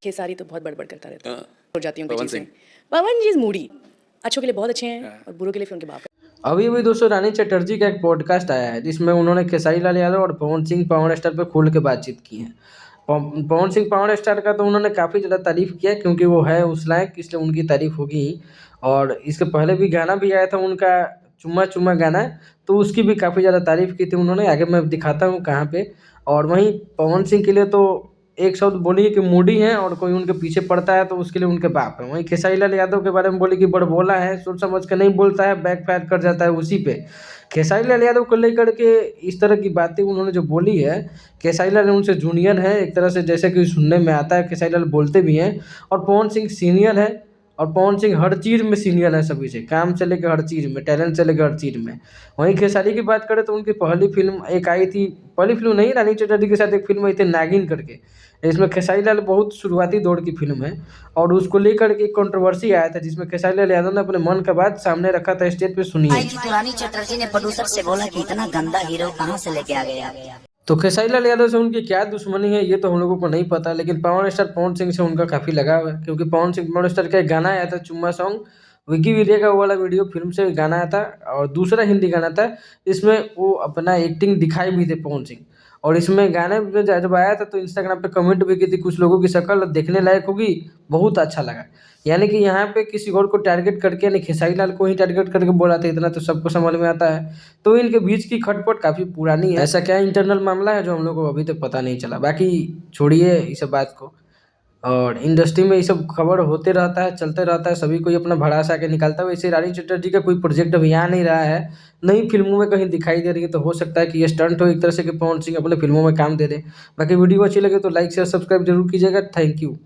खेसारी तो बहुत बड़बड़ करता रहता है हो जाती हूँ पवन चीज़ें। सिंह। पवन जी इज़ मूडी, अच्छों के लिए बहुत अच्छे हैं और बुरों के लिए फिर उनके बाप है। अभी अभी दोस्तों रानी चटर्जी का एक पॉडकास्ट आया है जिसमें उन्होंने खेसारी लाल यादव और पवन सिंह पावर स्टार पे खुल के बातचीत की है। पवन सिंह पावर स्टार का तो उन्होंने काफ़ी ज़्यादा तारीफ किया क्योंकि वो है उस लायक, इसलिए उनकी तारीफ होगी ही। और इसके पहले भी गाना भी आया था उनका, चुम्मा चुम्मा गाना, तो उसकी भी काफ़ी ज़्यादा तारीफ की थी उन्होंने। आगे मैं दिखाता हूँ कहाँ पे। और वहीं पवन सिंह के लिए तो एक शब्द बोली कि मूडी हैं और कोई उनके पीछे पड़ता है तो उसके लिए उनके बाप हैं। वहीं खेसारी लाल यादव के बारे में बोली कि बड़बोला है, सोच समझ के नहीं बोलता है, बैक फायर कर जाता है उसी पे। खेसारी लाल यादव को लेकर के इस तरह की बातें उन्होंने जो बोली है, खेसारी लाल उनसे जूनियर है एक तरह से, जैसे कि सुनने में आता है, खेसारी लाल बोलते भी हैं। और पवन सिंह सीनियर है, और पवन सिंह हर चीज़ में सीनियर है सभी से, काम से लेकर हर चीज़ में, टैलेंट से लेकर हर चीज़ में। वहीं खेसारी की बात करें तो उनकी पहली फिल्म एक आई थी, पहली फिल्म नहीं, रानी चटर्जी के साथ एक फिल्म आई थी नागिन करके। इसमें खेसारी लाल बहुत शुरुआती दौर की फिल्म है और उसको लेकर के एक कंट्रोवर्सी आया था जिसमें खेसारी लाल यादव ने अपने मन का बात सामने रखा था स्टेज पे, सुनिए। आई थी तो रानी चटर्जी ने प्रोड्यूसर से बोला कि इतना गंदा हीरो कहाँ से लेके आ गए आप। तो खेसारी लाल यादव से उनकी क्या दुश्मनी है ये तो हम लोगों को नहीं पता, लेकिन पावर स्टार पवन सिंह से उनका काफ़ी लगाव है क्योंकि पावर स्टार का एक गाना आया था चुम्मा सॉन्ग, विकीपीडिया का वो वाला वीडियो फिल्म से गाना आया था और दूसरा हिंदी गाना था। इसमें वो अपना एक्टिंग दिखाए भी थे पवन सिंह। और इसमें गाने में जब आया था तो इंस्टाग्राम पे कमेंट भी की थी, कुछ लोगों की शक्ल देखने लायक होगी, बहुत अच्छा लगा। यानी कि यहाँ पे किसी और को टारगेट करके, यानी खेसारी लाल को ही टारगेट करके बोला था, इतना तो सबको समझ में आता है। तो इनके बीच की खटपट काफ़ी पुरानी है, ऐसा क्या इंटरनल मामला है जो हम लोग को अभी तक पता नहीं चला। बाकी छोड़िए इस सब बात को, और इंडस्ट्री में ये सब खबर होते रहता है, चलते रहता है, सभी कोई अपना भड़ास आके निकालता है। वैसे रानी चटर्जी का कोई प्रोजेक्ट अभी आ नहीं रहा है, नई फिल्मों में कहीं दिखाई दे रही है, तो हो सकता है कि ये स्टंट हो एक तरह से कि पवन सिंह अपने फिल्मों में काम दे दें। बाकी वीडियो अच्छी लगे तो लाइक शेयर सब्सक्राइब जरूर कीजिएगा। Thank you.